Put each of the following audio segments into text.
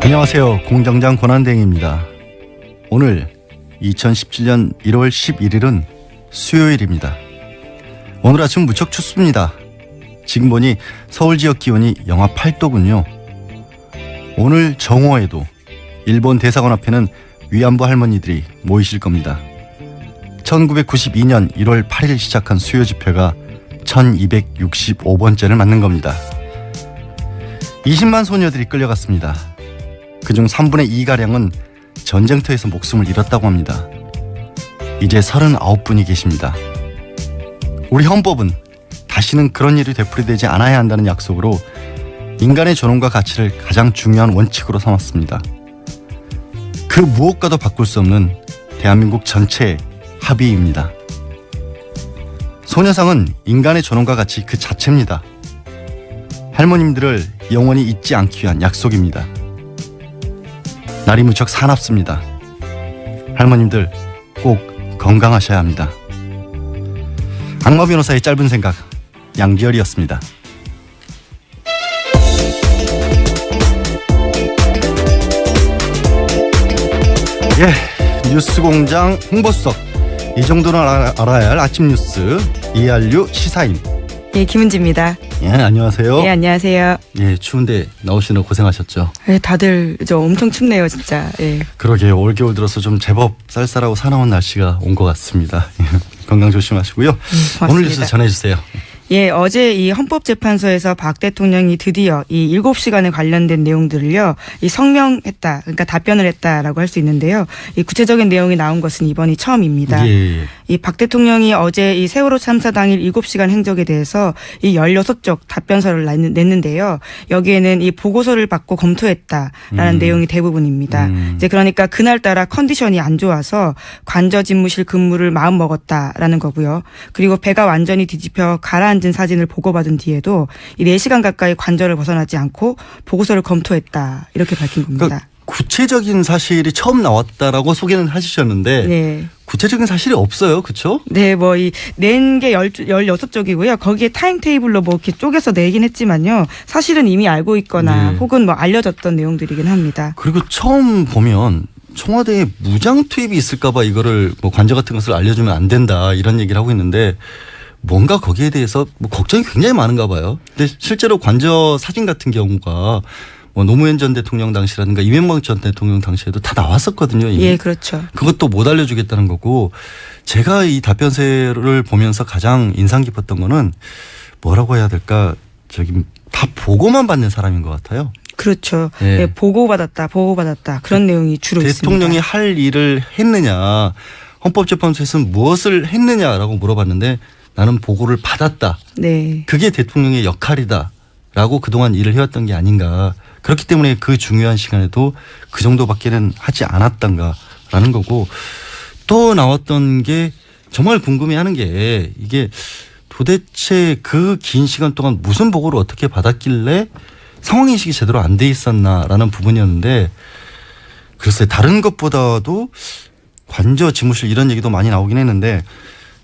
안녕하세요. 공장장 권한대행입니다. 오늘 2017년 1월 11일은 수요일입니다. 오늘 아침 무척 춥습니다. 지금 보니 서울 지역 기온이 영하 8도군요. 오늘 정오에도 일본 대사관 앞에는 위안부 할머니들이 모이실 겁니다. 1992년 1월 8일 시작한 수요 집회가 1265번째를 맞는 겁니다. 20만 소녀들이 끌려갔습니다. 그중 3분의 2가량은 전쟁터에서 목숨을 잃었다고 합니다. 이제 39분이 계십니다. 우리 헌법은 다시는 그런 일이 되풀이되지 않아야 한다는 약속으로 인간의 존엄과 가치를 가장 중요한 원칙으로 삼았습니다. 그 무엇과도 바꿀 수 없는 대한민국 전체의 합의입니다. 소녀상은 인간의 존엄과 가치 그 자체입니다. 할머님들을 영원히 잊지 않기 위한 약속입니다. 날이 무척 사납습니다. 할머님들 꼭 건강하셔야 합니다. 악마 변호사의 짧은 생각, 양지열이었습니다. 뉴스공장 홍보수석, 이 정도는 알아야 할 아침 뉴스 이알류 시사인. 김은지입니다. 안녕하세요. 안녕하세요. 추운데 나오시느라 고생하셨죠. 다들 엄청 춥네요, 진짜. 그러게요. 올겨울 들어서 좀 제법 쌀쌀하고 사나운 날씨가 온 것 같습니다. 건강 조심하시고요. 오늘 뉴스 전해주세요. 어제 이 헌법재판소에서 박 대통령이 드디어 이 7시간에 관련된 내용들을요, 이 성명했다, 그러니까 답변을 했다라고 할 수 있는데요. 이 구체적인 내용이 나온 것은 이번이 처음입니다. 이 박 대통령이 어제 이 세월호 참사 당일 7시간 행적에 대해서 이 16쪽 답변서를 냈는데요. 여기에는 이 보고서를 받고 검토했다라는 내용이 대부분입니다. 이제 그러니까 그날따라 컨디션이 안 좋아서 관저 집무실 근무를 마음먹었다라는 거고요. 그리고 배가 완전히 뒤집혀 가라앉은 사진을 보고받은 뒤에도 이 4시간 가까이 관저를 벗어나지 않고 보고서를 검토했다, 이렇게 밝힌 겁니다. 그러니까 구체적인 사실이 처음 나왔다라고 소개는 하셨는데 구체적인 사실이 없어요, 그렇죠? 이 낸 게 16쪽이고요. 거기에 타임테이블로 이렇게 쪼개서 내긴 했지만요. 사실은 이미 알고 있거나 혹은 알려졌던 내용들이긴 합니다. 그리고 처음 보면 청와대에 무장 투입이 있을까 봐 이거를 관저 같은 것을 알려주면 안 된다, 이런 얘기를 하고 있는데 뭔가 거기에 대해서 걱정이 굉장히 많은가 봐요. 근데 실제로 관저 사진 같은 경우가 노무현 전 대통령 당시라든가 이명박 전 대통령 당시에도 다 나왔었거든요. 이미. 그렇죠. 그것도 못 알려주겠다는 거고, 제가 이 답변서를 보면서 가장 인상 깊었던 거는 뭐라고 해야 될까, 다 보고만 받는 사람인 것 같아요. 그렇죠. 보고받았다 그런 내용이 주로 있습니다. 대통령이 할 일을 했느냐, 헌법재판소에서는 무엇을 했느냐라고 물어봤는데 나는 보고를 받았다. 그게 대통령의 역할이다라고 그동안 일을 해왔던 게 아닌가. 그렇기 때문에 그 중요한 시간에도 그 정도밖에는 하지 않았던가라는 거고, 또 나왔던 게 정말 궁금해하는 게 이게 도대체 그 긴 시간 동안 무슨 보고를 어떻게 받았길래 상황인식이 제대로 안 돼 있었나라는 부분이었는데, 글쎄 다른 것보다도 관저 집무실 이런 얘기도 많이 나오긴 했는데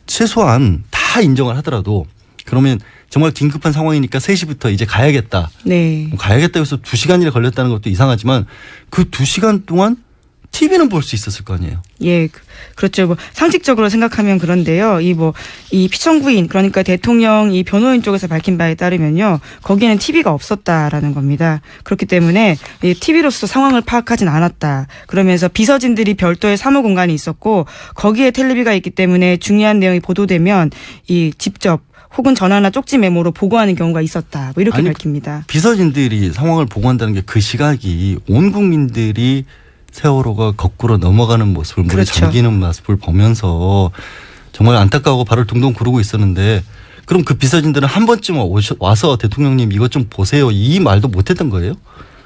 최소한 다 인정을 하더라도 그러면 정말 긴급한 상황이니까 3시부터 이제 가야겠다. 가야겠다 해서 2시간이나 걸렸다는 것도 이상하지만 그 2시간 동안 TV는 볼 수 있었을 거 아니에요. 그렇죠. 상식적으로 생각하면 그런데요. 이 피청구인, 그러니까 대통령 이 변호인 쪽에서 밝힌 바에 따르면요, 거기에는 TV가 없었다라는 겁니다. 그렇기 때문에 이 TV로서 상황을 파악하진 않았다. 그러면서 비서진들이 별도의 사무 공간이 있었고 거기에 텔레비가 있기 때문에 중요한 내용이 보도되면 이 직접 혹은 전화나 쪽지 메모로 보고하는 경우가 있었다, 이렇게 밝힙니다. 비서진들이 상황을 보고한다는 게 그 시각이 온 국민들이 세월호가 거꾸로 넘어가는 모습을, 물에 잠기는 모습을 보면서 정말 안타까워 발을 동동 구르고 있었는데, 그럼 그 비서진들은 한 번쯤 와서 대통령님 이것 좀 보세요, 이 말도 못했던 거예요?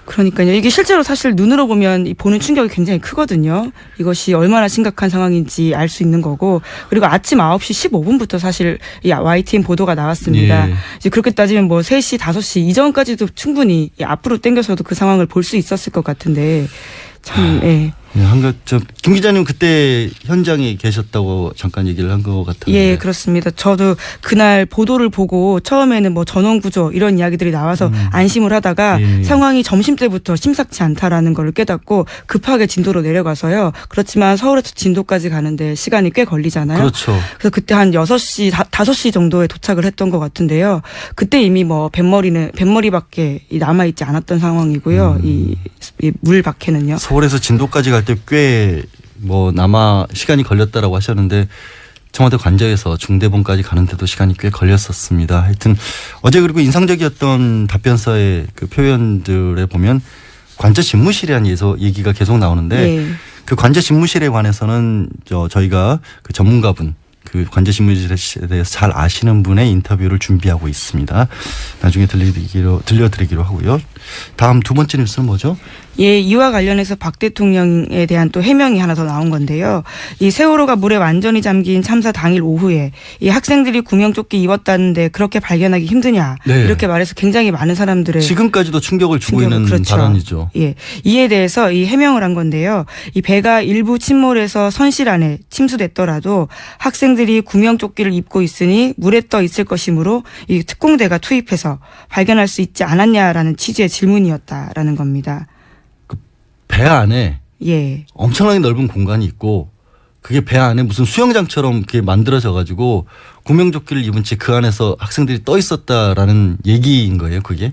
그러니까요. 이게 실제로 사실 눈으로 보면 보는 충격이 굉장히 크거든요. 이것이 얼마나 심각한 상황인지 알 수 있는 거고, 그리고 아침 9시 15분부터 사실 이 YTN 보도가 나왔습니다. 이제 그렇게 따지면 3시, 5시 이전까지도 충분히 앞으로 당겨서도 그 상황을 볼 수 있었을 것 같은데 참 네, 김 기자님 그때 현장에 계셨다고 잠깐 얘기를 한 것 같은데. 예, 그렇습니다. 저도 그날 보도를 보고 처음에는 뭐 전원구조 이런 이야기들이 나와서 안심을 하다가 예. 상황이 점심때부터 심상치 않다라는 걸 깨닫고 급하게 진도로 내려가서요. 그렇지만 서울에서 진도까지 가는데 시간이 꽤 걸리잖아요. 그렇죠. 그래서 그때 한 6시, 5시 정도에 도착을 했던 것 같은데요. 그때 이미 뭐 뱃머리밖에 남아있지 않았던 상황이고요. 이 물 밖에는요. 서울에서 진도까지 갈 때 꽤 뭐 남아 시간이 걸렸다라고 하셨는데 청와대 관저에서 중대본까지 가는데도 시간이 꽤 걸렸었습니다. 하여튼 어제 그리고 인상적이었던 답변서의 그 표현들에 보면 관저 집무실이라는 얘기가 계속 나오는데 네. 그 관저 집무실에 관해서는 저희가 그 전문가분 그 관저 집무실에 대해서 잘 아시는 분의 인터뷰를 준비하고 있습니다. 나중에 들려드리기로 하고요. 다음 두 번째 뉴스는 뭐죠? 예, 이와 관련해서 박 대통령에 대한 또 해명이 하나 더 나온 건데요. 이 세월호가 물에 완전히 잠긴 참사 당일 오후에 이 학생들이 구명조끼 입었다는데 그렇게 발견하기 힘드냐 네. 이렇게 말해서 굉장히 많은 사람들의 지금까지도 충격을 주고 있는 그렇죠. 발언이죠. 예, 이에 대해서 이 해명을 한 건데요. 이 배가 일부 침몰해서 선실 안에 침수됐더라도 학생들이 구명조끼를 입고 있으니 물에 떠 있을 것이므로 이 특공대가 투입해서 발견할 수 있지 않았냐라는 취지의 질문이었다라는 겁니다. 배 안에 예. 엄청나게 넓은 공간이 있고 그게 배 안에 무슨 수영장처럼 그게 만들어져 가지고 구명조끼를 입은 채 그 안에서 학생들이 떠 있었다라는 얘기인 거예요, 그게?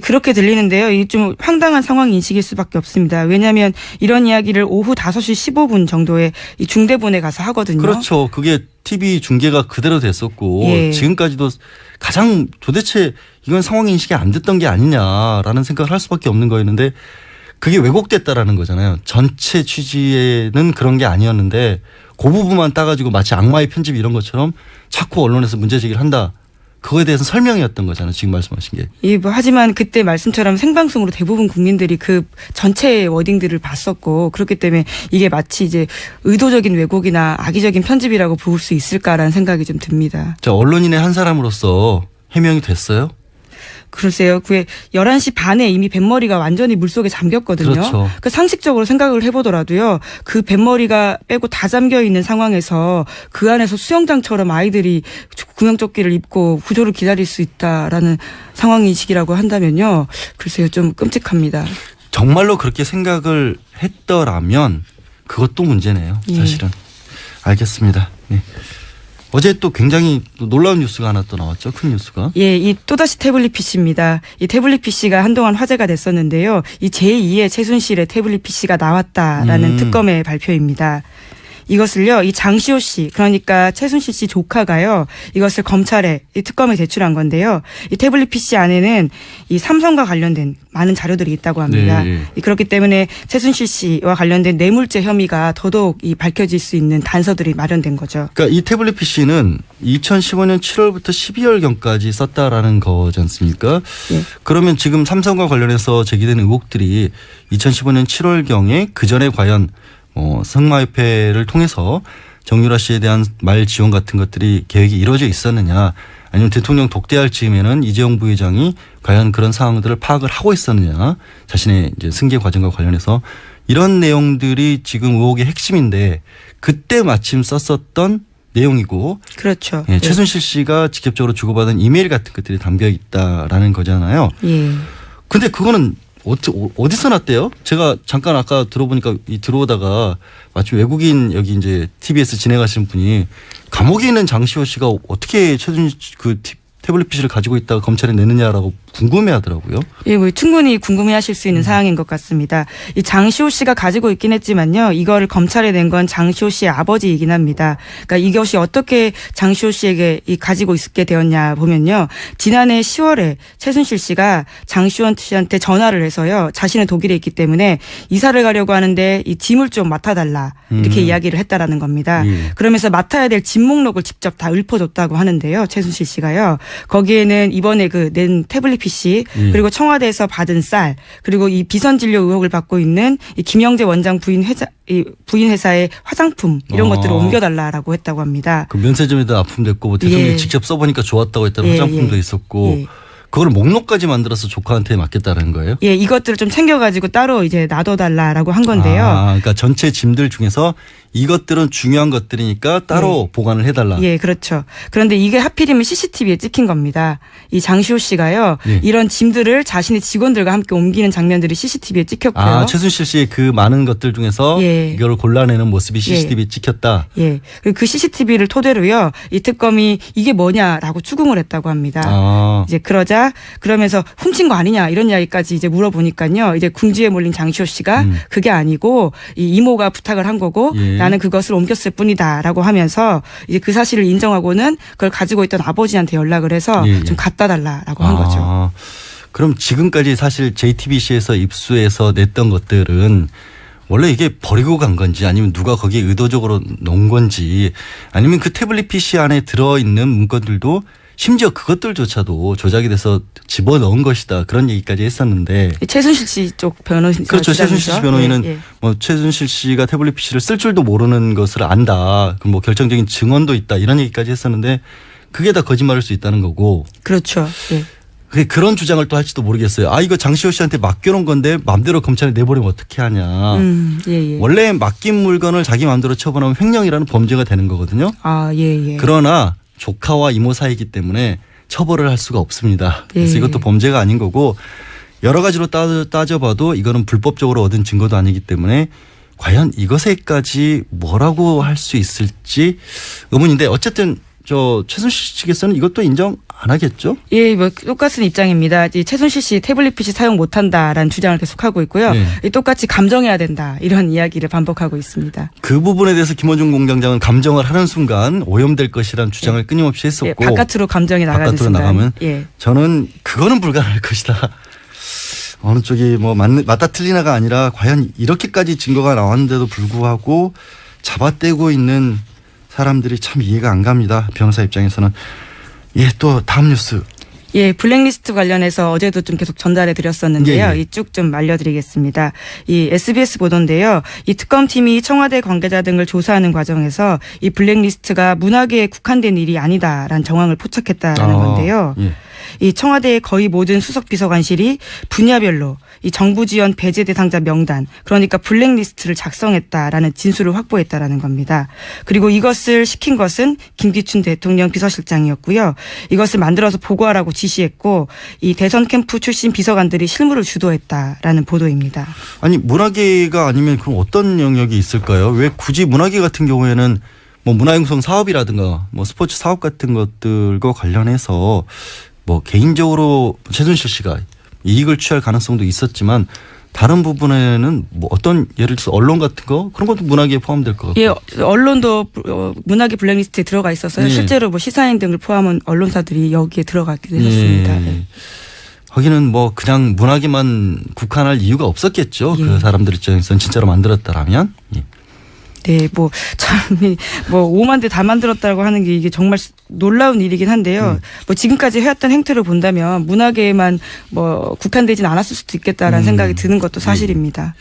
그렇게 들리는데요. 이게 좀 황당한 상황 인식일 수밖에 없습니다. 왜냐하면 이런 이야기를 오후 5시 15분 정도에 이 중대본에 가서 하거든요. 그렇죠. 그게 TV 중계가 그대로 됐었고 예. 지금까지도 가장 도대체 이건 상황 인식이 안 됐던 게 아니냐라는 생각을 할 수밖에 없는 거였는데 그게 왜곡됐다라는 거잖아요. 전체 취지에는 그런 게 아니었는데 그 부분만 따가지고 마치 악마의 편집 이런 것처럼 자꾸 언론에서 문제 제기를 한다. 그거에 대해서 설명이었던 거잖아요. 지금 말씀하신 게. 예, 뭐 하지만 그때 말씀처럼 생방송으로 대부분 국민들이 그 전체 워딩들을 봤었고 그렇기 때문에 이게 마치 이제 의도적인 왜곡이나 악의적인 편집이라고 볼 수 있을까라는 생각이 좀 듭니다. 자, 언론인의 한 사람으로서 해명이 됐어요? 글쎄요. 그게 11시 반에 이미 뱃머리가 완전히 물속에 잠겼거든요. 그렇죠. 그 상식적으로 생각을 해보더라도요. 그 뱃머리가 빼고 다 잠겨 있는 상황에서 그 안에서 수영장처럼 아이들이 구명조끼를 입고 구조를 기다릴 수 있다라는 상황인식이라고 한다면요. 글쎄요. 좀 끔찍합니다. 정말로 그렇게 생각을 했더라면 그것도 문제네요. 사실은. 알겠습니다. 네. 어제 또 굉장히 놀라운 뉴스가 하나 또 나왔죠. 큰 뉴스가. 예, 이 또다시 태블릿 PC입니다. 이 태블릿 PC가 한동안 화제가 됐었는데요. 이 제2의 최순실의 태블릿 PC가 나왔다라는 특검의 발표입니다. 이것을요, 이 장시호 씨, 그러니까 최순실 씨 조카가요, 이것을 검찰에 이 특검에 제출한 건데요. 이 태블릿 PC 안에는 이 삼성과 관련된 많은 자료들이 있다고 합니다. 네. 그렇기 때문에 최순실 씨와 관련된 뇌물죄 혐의가 더더욱 이 밝혀질 수 있는 단서들이 마련된 거죠. 그러니까 이 태블릿 PC는 2015년 7월부터 12월경까지 썼다라는 거지 않습니까? 예. 그러면 지금 삼성과 관련해서 제기된 의혹들이 2015년 7월경에 그 전에 과연 승마협회를 통해서 정유라 씨에 대한 말 지원 같은 것들이 계획이 이루어져 있었느냐, 아니면 대통령 독대할 즈음에는 이재용 부회장이 과연 그런 상황들을 파악을 하고 있었느냐, 자신의 이제 승계 과정과 관련해서 이런 내용들이 지금 의혹의 핵심인데 그때 마침 썼었던 내용이고, 그렇죠. 예, 최순실 씨가 직접적으로 주고받은 이메일 같은 것들이 담겨 있다라는 거잖아요. 예. 근데 그거는 어디서 났대요? 제가 잠깐 아까 들어보니까 들어오다가 마치 외국인 여기 이제 TBS 진행하시는 분이 감옥에 있는 장시호 씨가 어떻게 최순실 그 태블릿 PC를 가지고 있다가 검찰에 내느냐라고 궁금해하더라고요. 예, 뭐 충분히 궁금해하실 수 있는 사항인 것 같습니다. 이 장시호 씨가 가지고 있긴 했지만요, 이거를 검찰에 낸 건 장시호 씨의 아버지이긴 합니다. 그러니까 이것이 어떻게 장시호 씨에게 가지고 있게 되었냐 보면요, 지난해 10월에 최순실 씨가 장시호 씨한테 전화를 해서요, 자신은 독일에 있기 때문에 이사를 가려고 하는데 이 짐을 좀 맡아달라 이렇게 이야기를 했다라는 겁니다. 그러면서 맡아야 될 짐 목록을 직접 다 읊어줬다고 하는데요, 최순실 씨가요. 거기에는 이번에 그 낸 태블릿 PC 그리고 청와대에서 받은 쌀, 그리고 이 비선 진료 의혹을 받고 있는 이 김영재 원장 부인 회사의 화장품 이런 것들을 옮겨달라라고 했다고 합니다. 그 면세점에다 납품됐고 뭐 대통령이 직접 써보니까 좋았다고 했다는 화장품도 있었고 그걸 목록까지 만들어서 조카한테 맡겼다는 거예요? 예, 이것들을 좀 챙겨가지고 따로 이제 놔둬달라라고 한 건데요. 그러니까 전체 짐들 중에서 이것들은 중요한 것들이니까 따로 보관을 해달라. 예, 그렇죠. 그런데 이게 하필이면 CCTV에 찍힌 겁니다. 이 장시호 씨가요. 이런 짐들을 자신의 직원들과 함께 옮기는 장면들이 CCTV에 찍혔고요. 최순실 씨의 그 많은 것들 중에서 이걸 골라내는 모습이 CCTV에 찍혔다. 예. 그 CCTV를 토대로요. 이 특검이 이게 뭐냐라고 추궁을 했다고 합니다. 이제 그러면서 훔친 거 아니냐 이런 이야기까지 이제 물어보니까요. 이제 궁지에 몰린 장시호 씨가 그게 아니고 이 이모가 부탁을 한 거고 나는 그것을 옮겼을 뿐이다라고 하면서 이제 그 사실을 인정하고는 그걸 가지고 있던 아버지한테 연락을 해서 좀 갖다 달라라고 한 거죠. 그럼 지금까지 사실 JTBC에서 입수해서 냈던 것들은 원래 이게 버리고 간 건지 아니면 누가 거기에 의도적으로 놓은 건지 아니면 그 태블릿 PC 안에 들어있는 문건들도 심지어 그것들조차도 조작이 돼서 집어넣은 것이다. 그런 얘기까지 했었는데. 최순실 씨 쪽 변호인. 그렇죠. 최순실 씨 변호인은 뭐 최순실 씨가 태블릿 PC를 쓸 줄도 모르는 것을 안다. 그럼 뭐 결정적인 증언도 있다. 이런 얘기까지 했었는데 그게 다 거짓말일 수 있다는 거고. 그렇죠. 예. 그런 주장을 또 할지도 모르겠어요. 이거 장시호 씨한테 맡겨놓은 건데 마음대로 검찰에 내버리면 어떻게 하냐. 원래 맡긴 물건을 자기 마음대로 처분하면 횡령이라는 범죄가 되는 거거든요. 그러나 조카와 이모 사이이기 때문에 처벌을 할 수가 없습니다. 그래서 이것도 범죄가 아닌 거고 여러 가지로 따져봐도 이거는 불법적으로 얻은 증거도 아니기 때문에 과연 이것에까지 뭐라고 할 수 있을지 의문인데 어쨌든 최순실 측에서는 이것도 인정 안 하겠죠? 예, 뭐 똑같은 입장입니다. 이 최순실 씨 태블릿 PC 사용 못한다라는 주장을 계속하고 있고요. 똑같이 감정해야 된다 이런 이야기를 반복하고 있습니다. 그 부분에 대해서 김원중 공장장은 감정을 하는 순간 오염될 것이라는 주장을 끊임없이 했었고 바깥으로 감정이 나가는 바깥으로 순간. 나가면 저는 그거는 불가능할 것이다. 어느 쪽이 뭐 맞다 틀리나가 아니라 과연 이렇게까지 증거가 나왔는데도 불구하고 잡아떼고 있는 사람들이 참 이해가 안 갑니다. 변호사 입장에서는. 또 다음 뉴스. 블랙리스트 관련해서 어제도 좀 계속 전달해 드렸었는데요. 이 쭉 좀 알려드리겠습니다. 이 SBS 보도인데요. 이 특검팀이 청와대 관계자 등을 조사하는 과정에서 이 블랙리스트가 문화계에 국한된 일이 아니다라는 정황을 포착했다라는 건데요. 이 청와대의 거의 모든 수석 비서관실이 분야별로 이 정부 지원 배제 대상자 명단, 그러니까 블랙리스트를 작성했다라는 진술을 확보했다라는 겁니다. 그리고 이것을 시킨 것은 김기춘 대통령 비서실장이었고요. 이것을 만들어서 보고하라고 지시했고 이 대선 캠프 출신 비서관들이 실무를 주도했다라는 보도입니다. 아니 문화계가 아니면 그럼 어떤 영역이 있을까요? 왜 굳이 문화계 같은 경우에는 뭐 문화융성 사업이라든가 뭐 스포츠 사업 같은 것들과 관련해서 뭐 개인적으로 최순실 씨가 이익을 취할 가능성도 있었지만 다른 부분에는 뭐 어떤 예를 들어서 언론 같은 거 그런 것도 문화계에 포함될 것 같고. 언론도 문화계 블랙리스트에 들어가 있어서요. 실제로 뭐 시사인 등을 포함한 언론사들이 여기에 들어가게 되었습니다. 거기는 뭐 그냥 문화계만 국한할 이유가 없었겠죠. 그 사람들 입장에서는 진짜로 만들었다라면. 오만 대 다 만들었다고 하는 게 이게 정말 놀라운 일이긴 한데요. 뭐 지금까지 해왔던 행태를 본다면 문화계에만 뭐 국한되진 않았을 수도 있겠다라는 생각이 드는 것도 사실입니다.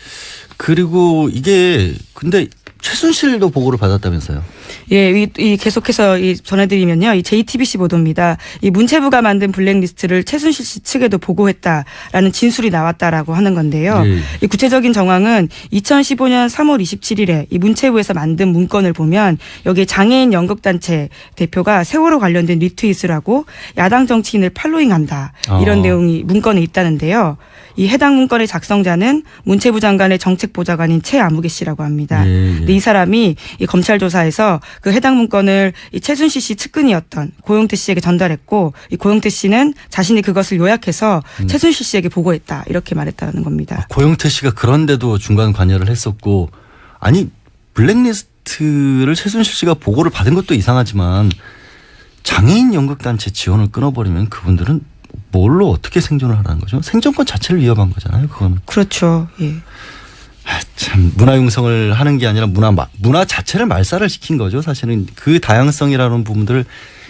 그리고 이게 근데 최순실도 보고를 받았다면서요? 이 계속해서 전해드리면요. 이 JTBC 보도입니다. 이 문체부가 만든 블랙리스트를 최순실 씨 측에도 보고했다라는 진술이 나왔다라고 하는 건데요. 이 구체적인 정황은 2015년 3월 27일에 이 문체부에서 만든 문건을 보면 여기에 장애인 연극단체 대표가 세월호 관련된 리트윗을 하고 야당 정치인을 팔로잉한다. 이런 내용이 문건에 있다는데요. 이 해당 문건의 작성자는 문체부 장관의 정책보좌관인 최아무개 씨라고 합니다. 근데 이 사람이 이 검찰 조사에서 그 해당 문건을 이 최순실 씨 측근이었던 고용태 씨에게 전달했고 이 고용태 씨는 자신이 그것을 요약해서 최순실 씨에게 보고했다 이렇게 말했다는 겁니다. 고용태 씨가 그런데도 중간 관여를 했었고 아니 블랙리스트를 최순실 씨가 보고를 받은 것도 이상하지만 장애인 연극단체 지원을 끊어버리면 그분들은 뭘로 어떻게 생존을 하라는 거죠? 생존권 자체를 위협한 거잖아요. 그건. 그렇죠. 참 문화융성을 하는 게 아니라 문화 자체를 말살을 시킨 거죠. 사실은 그 다양성이라는 부분들을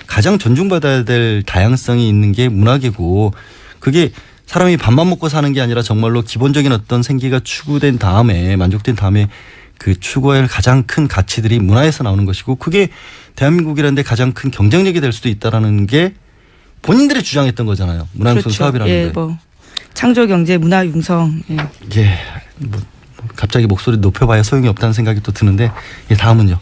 가장 존중받아야 될 다양성이 있는 게 문화계고 그게 사람이 밥만 먹고 사는 게 아니라 정말로 기본적인 어떤 생계가 추구된 다음에 만족된 다음에 그 추구할 가장 큰 가치들이 문화에서 나오는 것이고 그게 대한민국이라는 데 가장 큰 경쟁력이 될 수도 있다라는 게 본인들이 주장했던 거잖아요. 문화융성 그렇죠. 사업이라는 예, 게. 뭐 창조경제, 문화융성. 예. 예, 뭐 갑자기 목소리 높여봐야 소용이 없다는 생각이 또 드는데 예, 다음은요.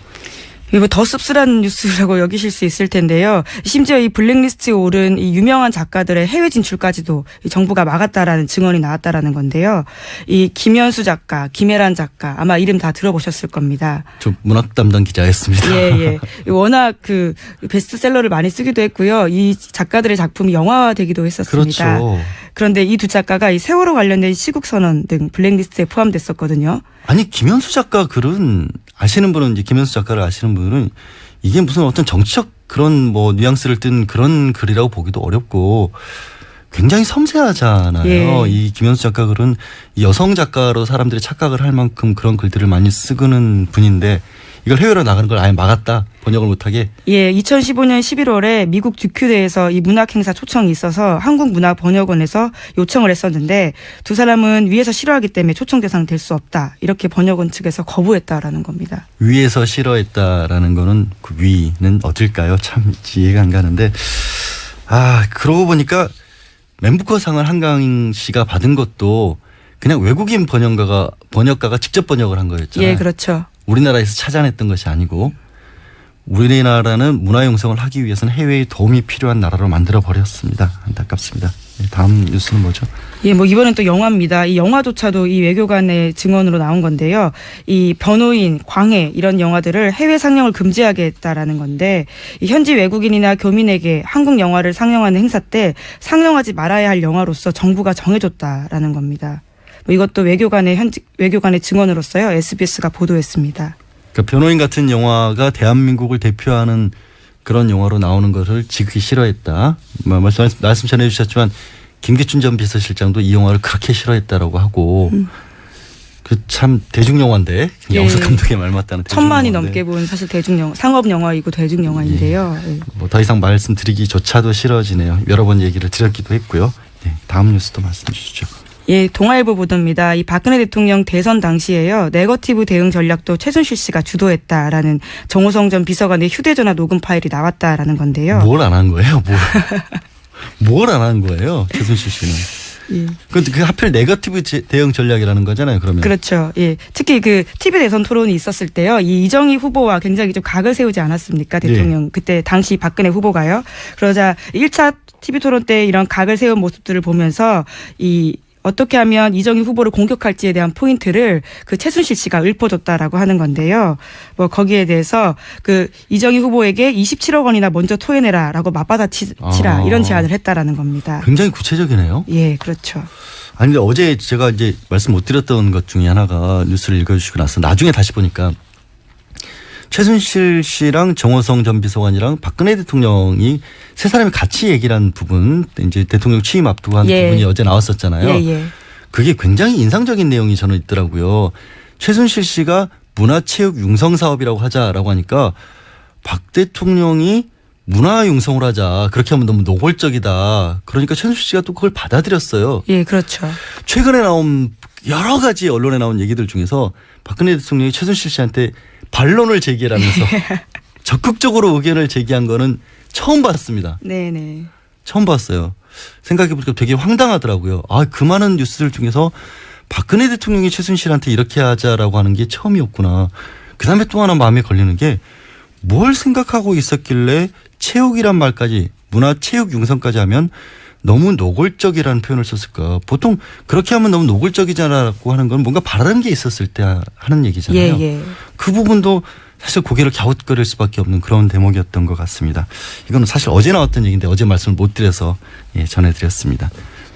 이거 더 씁쓸한 뉴스라고 여기실 수 있을 텐데요. 심지어 이 블랙리스트에 오른 이 유명한 작가들의 해외 진출까지도 이 정부가 막았다라는 증언이 나왔다라는 건데요. 이 김현수 작가, 김혜란 작가 아마 이름 다 들어보셨을 겁니다. 저 문학 담당 기자였습니다. 예. 워낙 그 베스트셀러를 많이 쓰기도 했고요. 이 작가들의 작품이 영화화되기도 했었습니다. 그렇죠. 그런데 이 두 작가가 이 세월호 관련된 시국선언 등 블랙리스트에 포함됐었거든요. 아니 김현수 작가 글은 아시는 분은 이제 김현수 작가를 아시는 분은 이게 무슨 어떤 정치적 그런 뭐 뉘앙스를 띤 그런 글이라고 보기도 어렵고 굉장히 섬세하잖아요. 예. 이 김현수 작가 글은 여성 작가로 사람들이 착각을 할 만큼 그런 글들을 많이 쓰는 분인데 이걸 해외로 나가는 걸 아예 막았다. 번역을 못하게. 예, 2015년 11월에 미국 듀큐대에서 이 문학행사 초청이 있어서 한국문화번역원에서 요청을 했었는데 두 사람은 위에서 싫어하기 때문에 초청 대상 될 수 없다. 이렇게 번역원 측에서 거부했다라는 겁니다. 위에서 싫어했다라는 거는 그 위는 어딜까요? 참 이해가 안 가는데 그러고 보니까 맨부커상을 한강 씨가 받은 것도 그냥 외국인 번역가가 직접 번역을 한 거였잖아요. 예, 그렇죠. 우리나라에서 찾아냈던 것이 아니고 우리나라는 문화융성을 하기 위해서는 해외의 도움이 필요한 나라로 만들어버렸습니다. 안타깝습니다. 다음 뉴스는 뭐죠? 예, 뭐 이번엔 또 영화입니다. 이 영화조차도 이 외교관의 증언으로 나온 건데요. 이 변호인, 광해 이런 영화들을 해외 상영을 금지하겠다라는 건데 이 현지 외국인이나 교민에게 한국 영화를 상영하는 행사 때 상영하지 말아야 할 영화로서 정부가 정해줬다라는 겁니다. 뭐 이것도 외교관의 증언으로서요. SBS가 보도했습니다. 그러니까 변호인 같은 영화가 대한민국을 대표하는 그런 영화로 나오는 것을 지극히 싫어했다. 말씀 전해 주셨지만 김기춘 전 비서실장도 이 영화를 그렇게 싫어했다라고 하고 그 참 대중영화인데 영수 감독의 말 맞다는 천만이 넘게 본 사실 대중영화 상업영화이고 대중영화인데요. 예. 뭐 더 이상 말씀드리기조차도 싫어지네요. 여러 번 얘기를 드렸기도 했고요. 네, 다음 뉴스도 말씀 주시죠. 예, 동아일보 보도입니다. 이 박근혜 대통령 대선 당시에요. 네거티브 대응 전략도 최순실 씨가 주도했다라는 정호성 전 비서관의 휴대전화 녹음 파일이 나왔다라는 건데요. 뭘 안 한 거예요? 뭘 안 한 거예요? 최순실 씨는. 예. 그런데 그 하필 네거티브 대응 전략이라는 거잖아요. 그러면. 그렇죠. 예. 특히 그 TV 대선 토론이 있었을 때요. 이 이정희 후보와 굉장히 좀 각을 세우지 않았습니까? 대통령. 예. 그때 당시 박근혜 후보가요. 그러자 1차 TV 토론 때 이런 각을 세운 모습들을 보면서 어떻게 하면 이정희 후보를 공격할지에 대한 포인트를 그 최순실 씨가 읊어줬다라고 하는 건데요. 뭐 거기에 대해서 그 이정희 후보에게 27억 원이나 먼저 토해내라라고 맞받아치라 이런 제안을 했다라는 겁니다. 굉장히 구체적이네요. 예, 그렇죠. 아니 근데 어제 제가 이제 말씀 못 드렸던 것 중에 하나가 뉴스를 읽어주시고 나서 나중에 다시 보니까 최순실 씨랑 정호성 전 비서관이랑 박근혜 대통령이 세 사람이 같이 얘기를 한 부분, 이제 대통령 취임 앞두고 한 부분이 어제 나왔었잖아요. 예. 그게 굉장히 인상적인 내용이 저는 있더라고요. 최순실 씨가 문화체육 융성 사업이라고 하자라고 하니까 박 대통령이 문화융성을 하자. 그렇게 하면 너무 노골적이다. 그러니까 최순실 씨가 또 그걸 받아들였어요. 예, 그렇죠. 최근에 나온 여러 가지 언론에 나온 얘기들 중에서 박근혜 대통령이 최순실 씨한테 반론을 제기하면서 적극적으로 의견을 제기한 거는 처음 봤습니다. 네네. 처음 봤어요. 생각해보니까 되게 황당하더라고요. 그 많은 뉴스들 중에서 박근혜 대통령이 최순실한테 이렇게 하자라고 하는 게 처음이었구나. 그다음에 또 하나 마음에 걸리는 게 뭘 생각하고 있었길래 체육이란 말까지 문화체육 융성까지 하면 너무 노골적이라는 표현을 썼을까. 보통 그렇게 하면 너무 노골적이잖아라고 하는 건 뭔가 바라는 게 있었을 때 하는 얘기잖아요. 예. 그 부분도 사실 고개를 갸웃거릴 수밖에 없는 그런 대목이었던 것 같습니다. 이거는 사실 어제 나왔던 얘기인데 어제 말씀을 못 드려서 전해드렸습니다.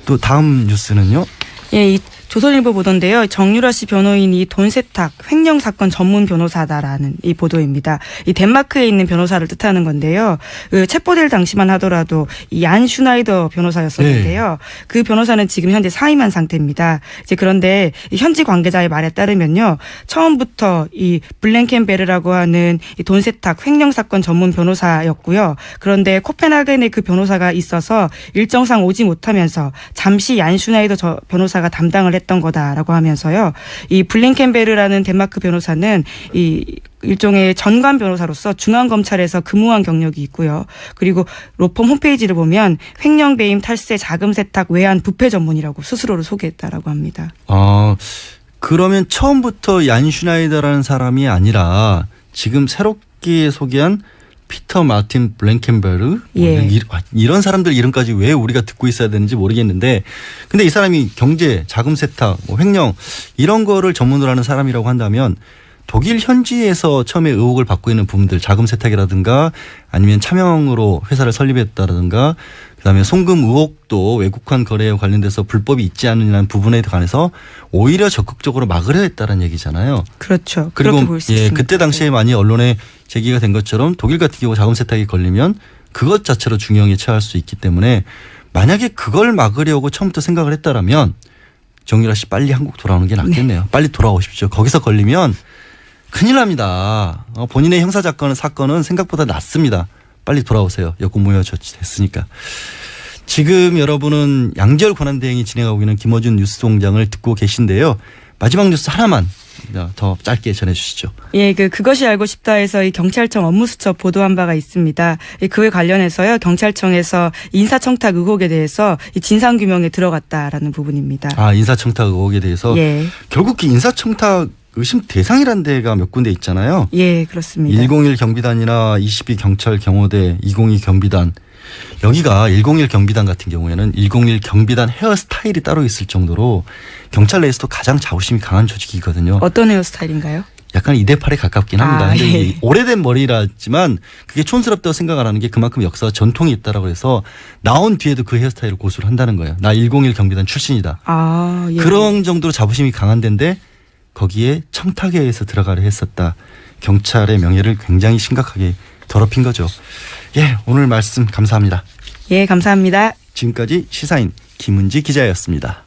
또 다음 뉴스는요. 예, 이 조선일보 보도인데요. 정유라 씨 변호인이 돈 세탁 횡령 사건 전문 변호사다라는 이 보도입니다. 이 덴마크에 있는 변호사를 뜻하는 건데요. 그 체포될 당시만 하더라도 이 얀 슈나이더 변호사였었는데요. 그 변호사는 지금 현재 사임한 상태입니다. 이제 그런데 이 현지 관계자의 말에 따르면요, 처음부터 이 블랭켄베르라고 하는 이 돈 세탁 횡령 사건 전문 변호사였고요. 그런데 코펜하겐에 그 변호사가 있어서 일정상 오지 못하면서 잠시 얀 슈나이더 변호사가 담당을 했던 거다라고 하면서요. 이 블링켄베르라는 덴마크 변호사는 이 일종의 전관 변호사로서 중앙검찰에서 근무한 경력이 있고요. 그리고 로펌 홈페이지를 보면 횡령, 배임, 탈세, 자금 세탁, 외환, 부패 전문이라고 스스로를 소개했다라고 합니다. 그러면 처음부터 얀 슈나이더라는 사람이 아니라 지금 새롭게 소개한 피터 마틴 블랭켄베르 이런 사람들 이름까지 왜 우리가 듣고 있어야 되는지 모르겠는데 근데 이 사람이 경제, 자금 세탁, 횡령 이런 거를 전문으로 하는 사람이라고 한다면 독일 현지에서 처음에 의혹을 받고 있는 부분들 자금 세탁이라든가 아니면 차명으로 회사를 설립했다라든가 그다음에 송금 의혹도 외국환 거래에 관련돼서 불법이 있지 않느냐는 부분에 관해서 오히려 적극적으로 막으려 했다는 얘기잖아요. 그렇죠. 그리고 그렇게 볼 수 있습니다. 그때 당시에 많이 언론에 제기가 된 것처럼 독일 같은 경우 자금 세탁이 걸리면 그것 자체로 중형에 처할 수 있기 때문에 만약에 그걸 막으려고 처음부터 생각을 했다라면 정유라 씨 빨리 한국 돌아오는 게 낫겠네요. 빨리 돌아오십시오. 거기서 걸리면 큰일 납니다. 본인의 형사 사건은 생각보다 낫습니다. 빨리 돌아오세요. 여권 무효 조치됐으니까. 지금 여러분은 양지열 권한대행이 진행하고 있는 김어준 뉴스공장을 듣고 계신데요. 마지막 뉴스 하나만 더 짧게 전해주시죠. 예, 그것이 알고 싶다에서 이 경찰청 업무수첩 보도한 바가 있습니다. 그에 관련해서요, 경찰청에서 인사청탁 의혹에 대해서 이 진상규명에 들어갔다라는 부분입니다. 인사청탁 의혹에 대해서 예. 결국 그 인사청탁 의심 대상이라는 데가 몇 군데 있잖아요. 예, 그렇습니다. 101 경비단이나 22 경찰 경호대, 202 경비단. 여기가 101 경비단 같은 경우에는 101 경비단 헤어스타일이 따로 있을 정도로 경찰 내에서도 가장 자부심이 강한 조직이거든요. 어떤 헤어스타일인가요? 약간 2대8에 가깝긴 합니다. 근데 예. 오래된 머리라지만 그게 촌스럽다고 생각을 하는 게 그만큼 역사와 전통이 있다라고 해서 나온 뒤에도 그 헤어스타일을 고수를 한다는 거예요. 나 101 경비단 출신이다. 예. 그런 정도로 자부심이 강한 데인데 거기에 청탁에 의해서 들어가려 했었다. 경찰의 명예를 굉장히 심각하게 더럽힌 거죠. 예, 오늘 말씀 감사합니다. 예, 감사합니다. 지금까지 시사인 김은지 기자였습니다.